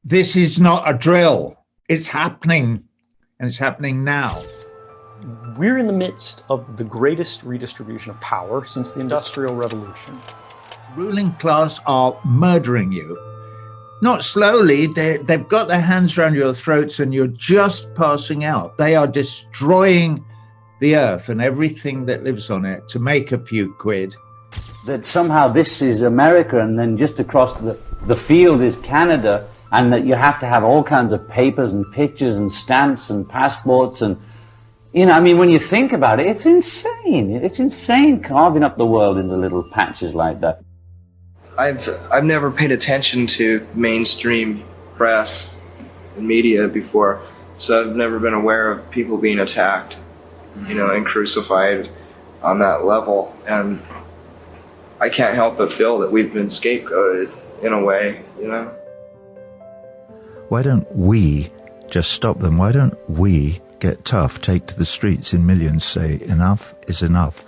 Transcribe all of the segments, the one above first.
This is not a drill. It's happening, and it's happening now. We're in the midst of the greatest redistribution of power since the Industrial Revolution. Ruling class are murdering you. Not slowly, they've got their hands around your throats and you're just passing out. They are destroying the earth and everything that lives on it to make a few quid. That somehow this is America and then just across the field is Canada, and that you have to have all kinds of papers and pictures and stamps and passports and, you know, I mean, when you think about it, it's insane. It's insane carving up the world into little patches like that. I've never paid attention to mainstream press and media before, so I've never been aware of people being attacked, you know, and crucified on that level. And I can't help but feel that we've been scapegoated in a way, you know. Why don't we just stop them? Why don't we get tough, take to the streets in millions, say enough is enough?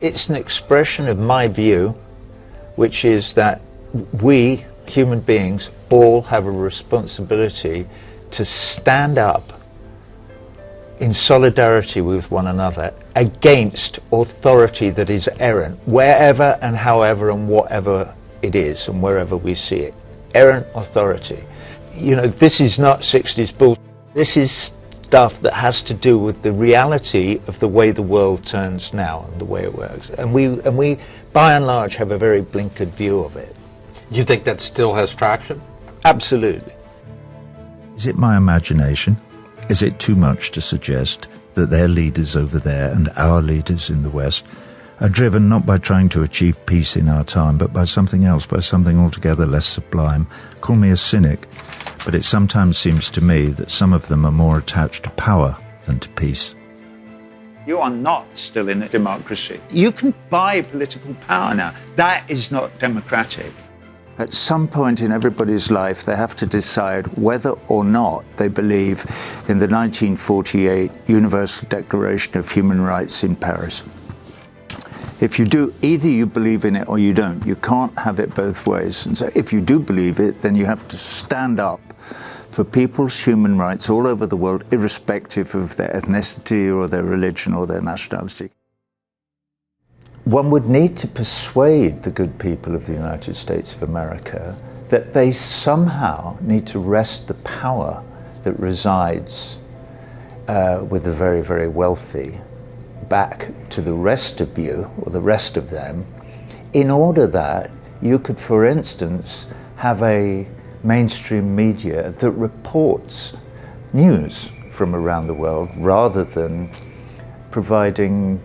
It's an expression of my view, which is that we, human beings, all have a responsibility to stand up in solidarity with one another against authority that is errant, wherever and however and whatever it is and wherever we see it. Errant authority. You know, this is not 60s bull. This is stuff that has to do with the reality of the way the world turns now and the way it works. And we by and large have a very blinkered view of it. You think that still has traction? Absolutely. Is it my imagination? Is it too much to suggest that their leaders over there and our leaders in the West are driven not by trying to achieve peace in our time, but by something else, by something altogether less sublime? Call me a cynic, but it sometimes seems to me that some of them are more attached to power than to peace. You are not still in a democracy. You can buy political power now. That is not democratic. At some point in everybody's life, they have to decide whether or not they believe in the 1948 Universal Declaration of Human Rights in Paris. If you do, either you believe in it or you don't. You can't have it both ways. And so if you do believe it, then you have to stand up for people's human rights all over the world, irrespective of their ethnicity or their religion or their nationality. One would need to persuade the good people of the United States of America that they somehow need to wrest the power that resides with the very, very wealthy back to the rest of you, or the rest of them, in order that you could, for instance, have a mainstream media that reports news from around the world rather than providing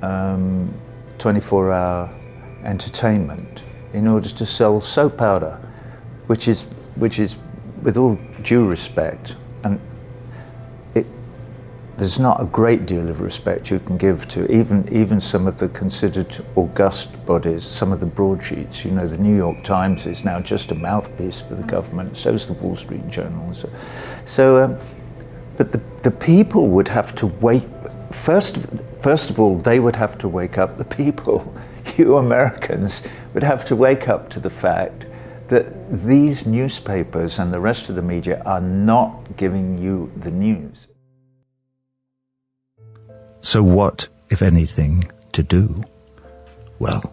24-hour entertainment in order to sell soap powder, which is, with all due respect, and there's not a great deal of respect you can give to even some of the considered august bodies, some of the broadsheets. You know, the New York Times is now just a mouthpiece for the government, so is the Wall Street Journal. But the people would have to wake, first of all, they would have to wake up, the people, you Americans, would have to wake up to the fact that these newspapers and the rest of the media are not giving you the news. So what, if anything, to do? Well,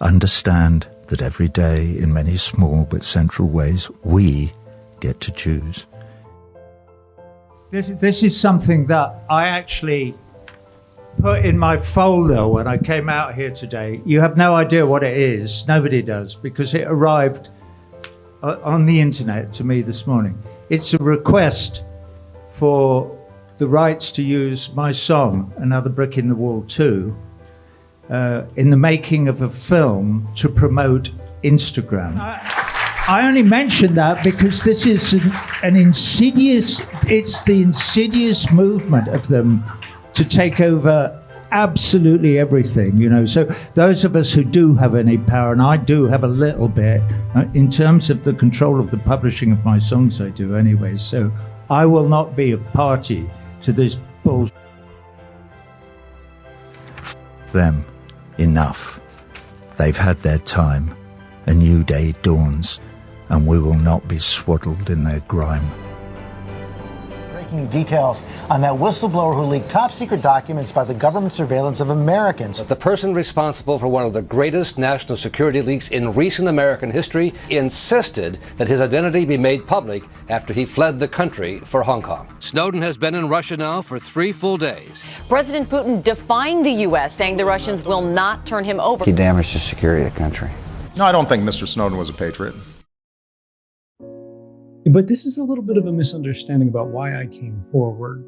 understand that every day, in many small but central ways, we get to choose. This is something that I actually put in my folder when I came out here today. You have no idea what it is. Nobody does, because it arrived on the internet to me this morning. It's a request for the rights to use my song, Another Brick in the Wall 2, in the making of a film to promote Instagram. I only mention that because this is an insidious, it's the insidious movement of them to take over absolutely everything, you know. So those of us who do have any power, and I do have a little bit, in terms of the control of the publishing of my songs, I do anyway, so I will not be a party to this bullshit. Them. Enough. They've had their time. A new day dawns. and we will not be swaddled in their grime. Breaking details on that whistleblower who leaked top-secret documents about the government surveillance of Americans. But the person responsible for one of the greatest national security leaks in recent American history insisted that his identity be made public after he fled the country for Hong Kong. Snowden has been in Russia now for 3 full days. President Putin defying the U.S., saying the Russians will not turn him over. He damaged the security of the country. No, I don't think Mr. Snowden was a patriot. But this is a little bit of a misunderstanding about why I came forward.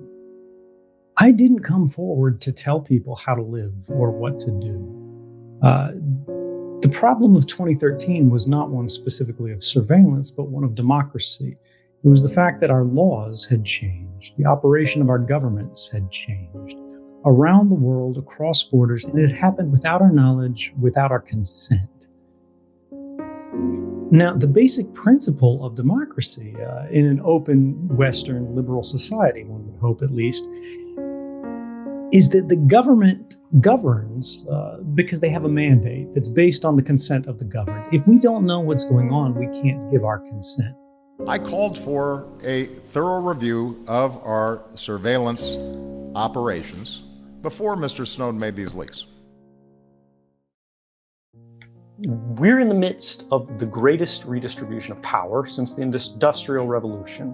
I didn't come forward to tell people how to live or what to do. The problem of 2013 was not one specifically of surveillance, but one of democracy. It was the fact that our laws had changed. The operation of our governments had changed around the world, across borders, and it had happened without our knowledge, without our consent. Now, the basic principle of democracy in an open, Western, liberal society, one would hope at least, is that the government governs because they have a mandate that's based on the consent of the governed. If we don't know what's going on, we can't give our consent. I called for a thorough review of our surveillance operations before Mr. Snowden made these leaks. We're in the midst of the greatest redistribution of power since the Industrial Revolution.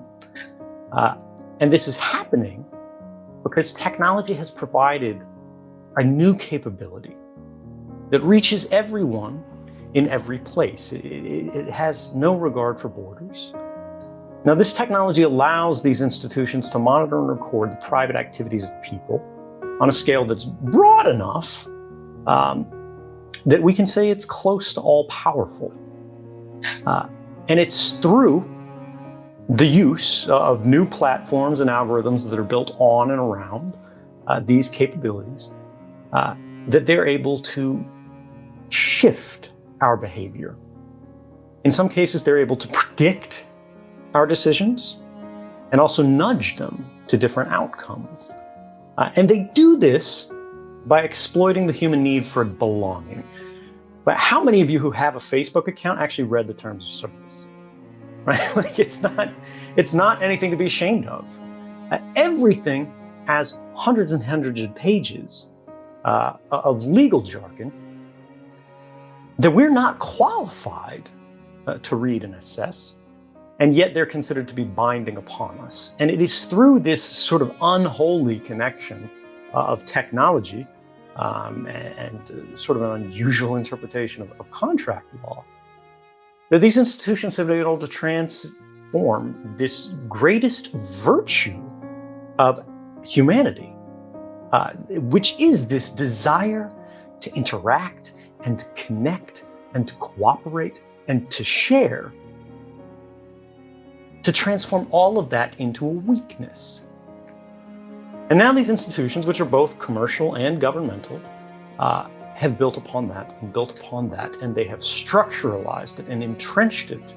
And this is happening because technology has provided a new capability that reaches everyone in every place. It has no regard for borders. Now, this technology allows these institutions to monitor and record the private activities of people on a scale that's broad enough that we can say it's close to all-powerful. And it's through the use of new platforms and algorithms that are built on and around these capabilities that they're able to shift our behavior. In some cases, they're able to predict our decisions and also nudge them to different outcomes. And they do this by exploiting the human need for belonging. But how many of you who have a Facebook account actually read the terms of service? Right? Like it's not anything to be ashamed of. Everything has hundreds and hundreds of pages of legal jargon that we're not qualified to read and assess, and yet they're considered to be binding upon us. And it is through this sort of unholy connection of technology and sort of an unusual interpretation of contract law that these institutions have been able to transform this greatest virtue of humanity, which is this desire to interact and to connect and to cooperate and to share, to transform all of that into a weakness. And now these institutions, which are both commercial and governmental, have built upon that, and they have structuralized it and entrenched it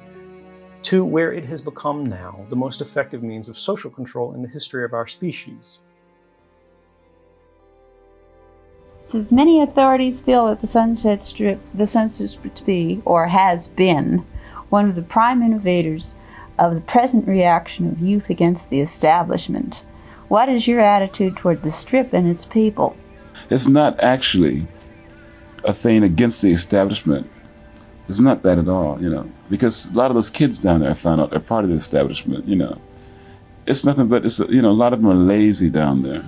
to where it has become now the most effective means of social control in the history of our species. Says many authorities feel that the Sunset Strip to be, or has been, one of the prime innovators of the present reaction of youth against the establishment. What is your attitude toward the Strip and its people? It's not actually a thing against the establishment. It's not that at all, because a lot of those kids down there I found out are part of the establishment, It's nothing but, a lot of them are lazy down there.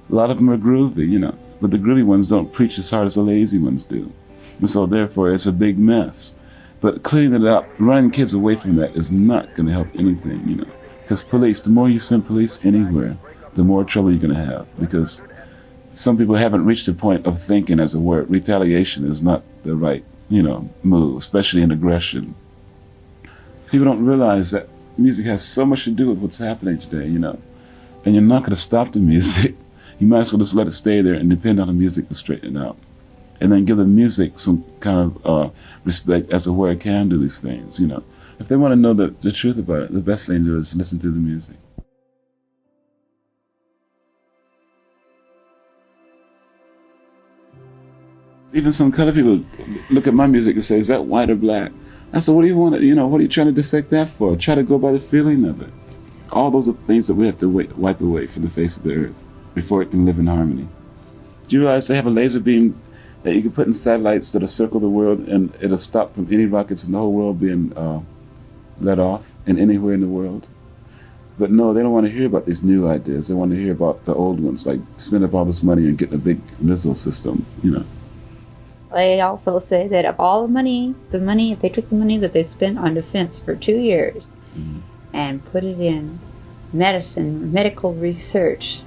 A lot of them are groovy, but the groovy ones don't preach as hard as the lazy ones do. And so therefore it's a big mess. But cleaning it up, running kids away from that is not going to help anything, Because police, the more you send police anywhere, the more trouble you're going to have. Because some people haven't reached the point of thinking, as it were, retaliation is not the right, move, especially in aggression. People don't realize that music has so much to do with what's happening today, And you're not going to stop the music. You might as well just let it stay there and depend on the music to straighten it out. And then give the music some kind of respect as to where it can do these things, If they want to know the truth about it, the best thing to do is listen to the music. Even some color people look at my music and say, is that white or black? I said, what do you want to, what are you trying to dissect that for? Try to go by the feeling of it. All those are things that we have to wipe away from the face of the earth before it can live in harmony. Do you realize they have a laser beam that you can put in satellites that'll circle the world, and it'll stop from any rockets in the whole world being let off in anywhere in the world? But no, they don't want to hear about these new ideas. They want to hear about the old ones, like spend up all this money and get a big missile system, They also say that of all if they took the money that they spent on defense for 2 years and put it in medical research,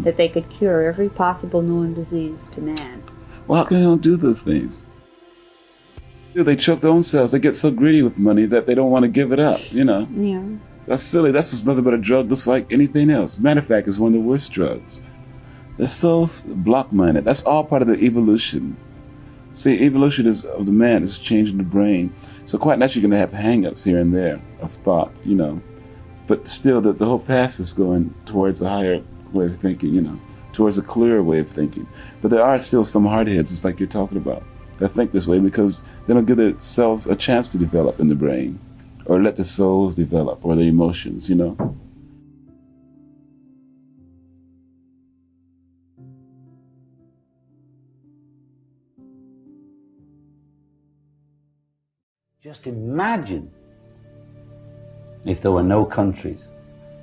that they could cure every possible known disease to man. Well, how come they don't do those things? They choke their own selves. They get so greedy with money that they don't want to give it up, Yeah. That's silly. That's just nothing but a drug just like anything else. Matter of fact, it's one of the worst drugs. They're so block-minded. That's all part of the evolution. See, evolution of the man is changing the brain. So quite naturally you're going to have hang-ups here and there of thought, But still, the whole past is going towards a higher way of thinking, towards a clearer way of thinking. But there are still some hardheads, just like you're talking about, that think this way because they don't give their cells a chance to develop in the brain, or let the souls develop, or the emotions, Just imagine if there were no countries.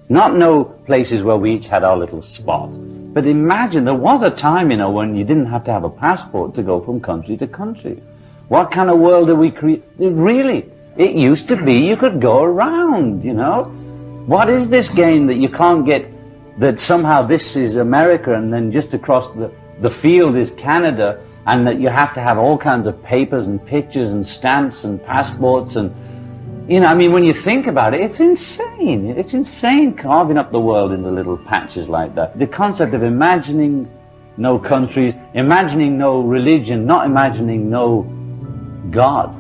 Not no places where we each had our little spot, but imagine there was a time, when you didn't have to have a passport to go from country to country. What kind of world did we create? Really, it used to be you could go around, What is this game that you can't get, that somehow this is America and then just across the field is Canada, and that you have to have all kinds of papers and pictures and stamps and passports and, when you think about it, it's insane. It's insane carving up the world into little patches like that. The concept of imagining no countries, imagining no religion, not imagining no God.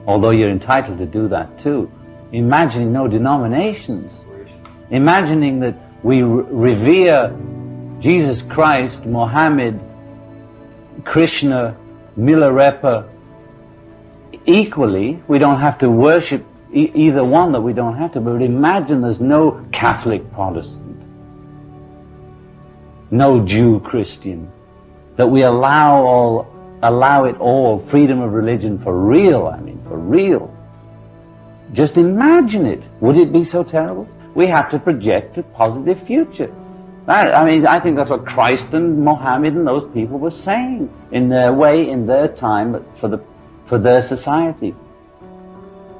Although you're entitled to do that too. Imagining no denominations. Imagining that we revere Jesus Christ, Mohammed, Krishna, Milarepa equally. We don't have to worship either one, that we don't have to, but imagine there's no Catholic Protestant, no Jew Christian, that we allow it all, freedom of religion for real, for real. Just imagine it. Would it be so terrible? We have to project a positive future. I think that's what Christ and Mohammed and those people were saying in their way, in their time, but for their society.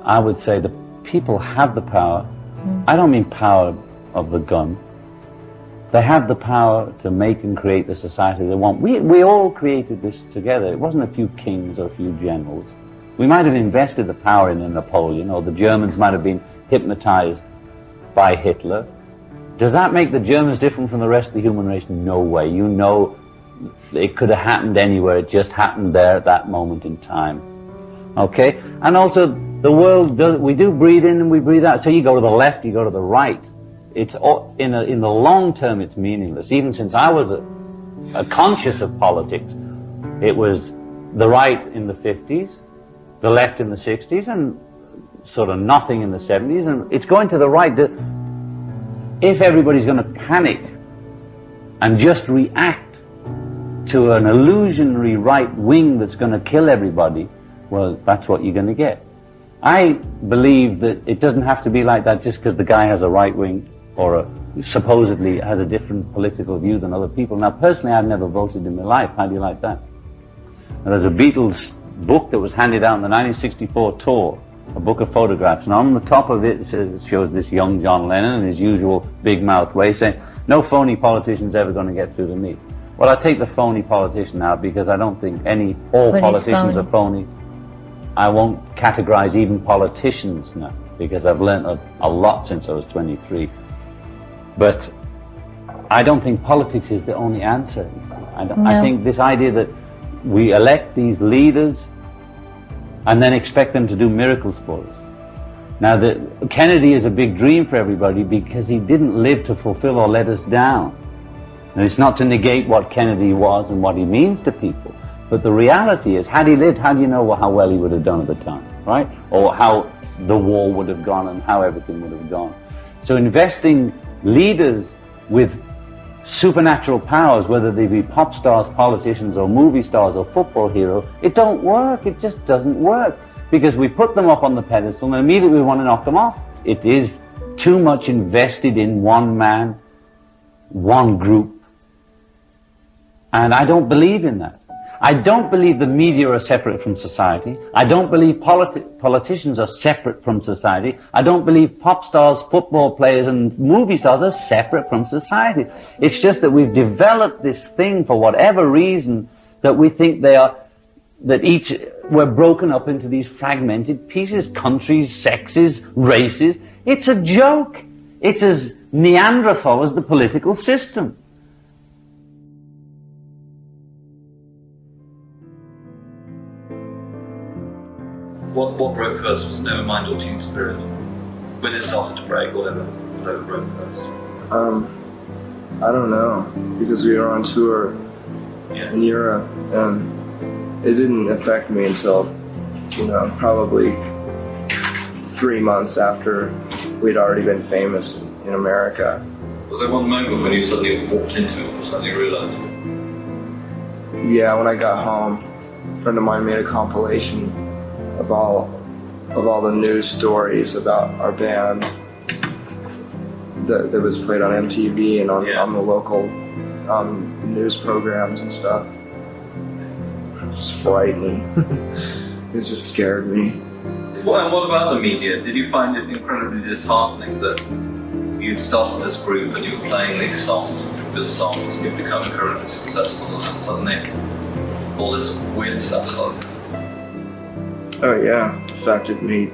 I would say the people have the power. I don't mean power of the gun. They have the power to make and create the society they want. We all created this together. It wasn't a few kings or a few generals. We might have invested the power in a Napoleon, or the Germans might have been hypnotized by Hitler. Does that make the Germans different from the rest of the human race? No way. It could have happened anywhere. It just happened there at that moment in time. Okay? And also, the world, we do breathe in and we breathe out. So you go to the left, you go to the right. It's in the long term, it's meaningless. Even since I was a conscious of politics, it was the right in the 50s, the left in the 60s, and sort of nothing in the 70s, and it's going to the right. If everybody's going to panic and just react to an illusionary right wing that's going to kill everybody, well, that's what you're going to get. I believe that it doesn't have to be like that just because the guy has a right wing or supposedly has a different political view than other people. Now, personally, I've never voted in my life. How do you like that? Now, there's a Beatles book that was handed out on the 1964 tour, a book of photographs, and on the top of it, it shows this young John Lennon in his usual big mouth way saying, "No phony politician's ever going to get through to me." Well, I take the phony politician out because I don't think all politicians are phony. I won't categorize even politicians now because I've learned a lot since I was 23. But I don't think politics is the only answer. I think this idea that we elect these leaders and then expect them to do miracles for us. Now, Kennedy is a big dream for everybody because he didn't live to fulfill or let us down. And it's not to negate what Kennedy was and what he means to people, But the reality is, had he lived, how do you know how well he would have done at the time, right? Or how the war would have gone and how everything would have gone. So investing leaders with supernatural powers, whether they be pop stars, politicians, or movie stars, or football heroes, it don't work. It just doesn't work. Because we put them up on the pedestal and immediately we want to knock them off. It is too much invested in one man, one group. And I don't believe in that. I don't believe the media are separate from society. I don't believe politicians are separate from society. I don't believe pop stars, football players, and movie stars are separate from society. It's just that we've developed this thing for whatever reason that we think they are, that we're broken up into these fragmented pieces, countries, sexes, races. It's a joke. It's as Neanderthal as the political system. What broke first? Was it Nevermind or Team Spirit? When it started to break, whatever broke first? I don't know, because we were on tour in Europe, and it didn't affect me until, probably 3 months after we'd already been famous in America. Was there one moment when you suddenly walked into it or suddenly realized? Yeah, when I got home, a friend of mine made a compilation of all the news stories about our band that was played on MTV and on the local news programs and stuff. It was frightening. It just scared me. And what about the media? Did you find it incredibly disheartening that you'd started this group and you were playing these songs, good songs, and you'd become incredibly successful, and suddenly all this weird stuff started? Oh yeah, it affected me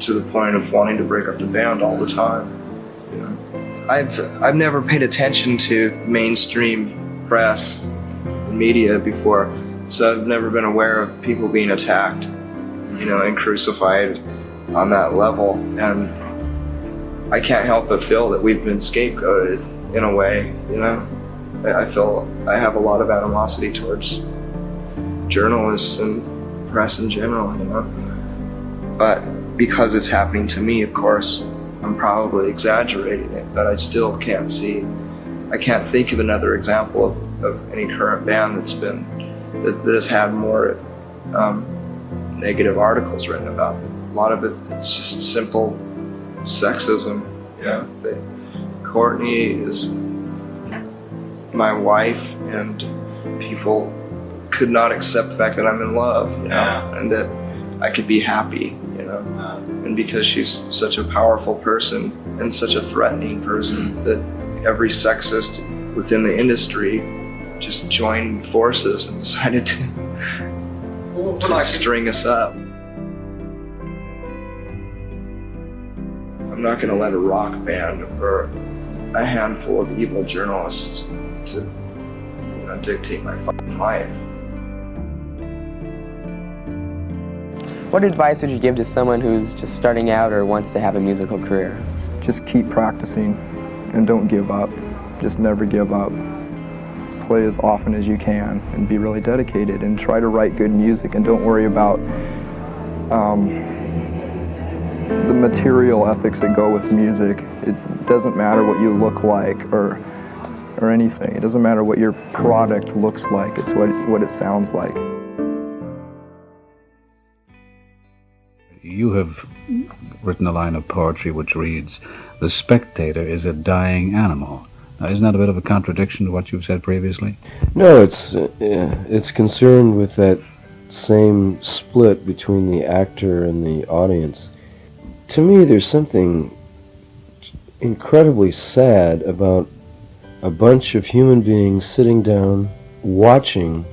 to the point of wanting to break up the band all the time. I've never paid attention to mainstream press and media before, so I've never been aware of people being attacked, and crucified on that level. And I can't help but feel that we've been scapegoated in a way. I feel I have a lot of animosity towards journalists and press in general, but because it's happening to me, of course, I'm probably exaggerating it, but I still can't think of another example of any current band that has had more negative articles written about it. A lot of it's just simple sexism. Courtney is my wife, and people could not accept the fact that I'm in love, and that I could be happy, and because she's such a powerful person and such a threatening person, that every sexist within the industry just joined forces and decided to string us up. I'm not going to let a rock band or a handful of evil journalists to dictate my fucking life. What advice would you give to someone who's just starting out or wants to have a musical career? Just keep practicing and don't give up. Just never give up. Play as often as you can and be really dedicated and try to write good music, and don't worry about the material ethics that go with music. It doesn't matter what you look like or anything. It doesn't matter what your product looks like. It's what it sounds like. You have written a line of poetry which reads, "The spectator is a dying animal." Now, isn't that a bit of a contradiction to what you've said previously? No, it's concerned with that same split between the actor and the audience. To me, there's something incredibly sad about a bunch of human beings sitting down, watching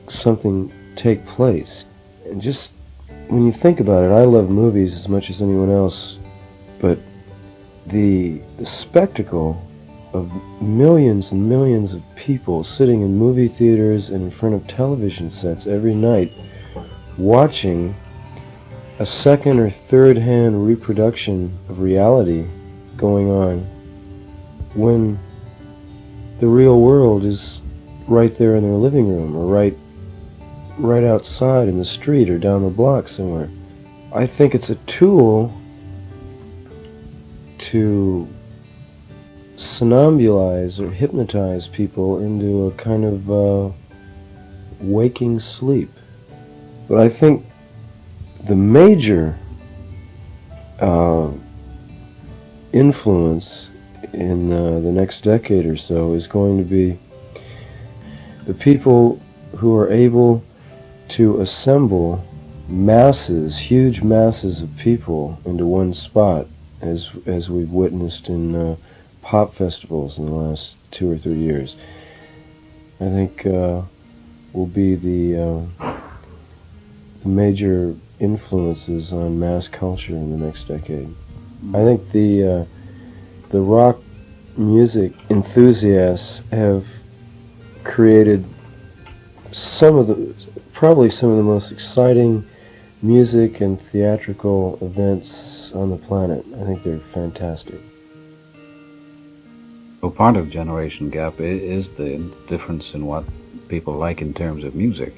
something take place. And just when you think about it, I love movies as much as anyone else, but the spectacle of millions and millions of people sitting in movie theaters and in front of television sets every night, watching a second or third hand reproduction of reality going on when the real world is right there in their living room or right right outside in the street or down the block somewhere. I think it's a tool to somnambulize or hypnotize people into a kind of waking sleep. But I think the major influence in the next decade or so is going to be the people who are able to assemble masses, huge masses of people into one spot, as we've witnessed in pop festivals in the last 2 or 3 years. I think will be the major influences on mass culture in the next decade. I think the rock music enthusiasts have created probably some of the most exciting music and theatrical events on the planet. I think they're fantastic. Well, part of generation gap is the difference in what people like in terms of music.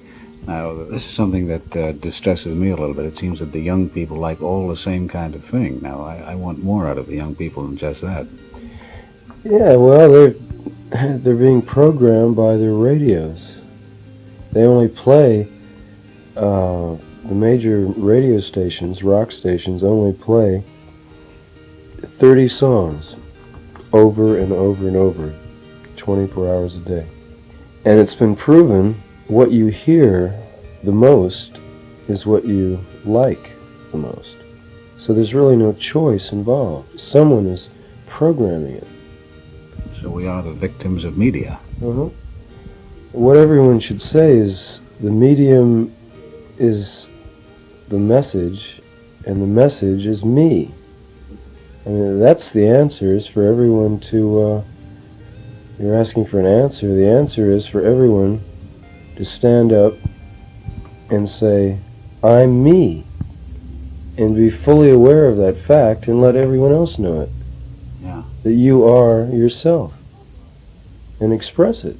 Now, this is something that distresses me a little bit. It seems that the young people like all the same kind of thing. Now, I want more out of the young people than just that. Yeah, well, they're being programmed by their radios. They only play, the major radio stations, rock stations, only play 30 songs over and over and over, 24 hours a day. And it's been proven what you hear the most is what you like the most. So there's really no choice involved. Someone is programming it. So we are the victims of media. Uh-huh. What everyone should say is the medium is the message, and the message is me. I mean, that's the answer, is for everyone to, you're asking for an answer. The answer is for everyone to stand up and say, I'm me, and be fully aware of that fact and let everyone else know it. Yeah. That you are yourself, and express it.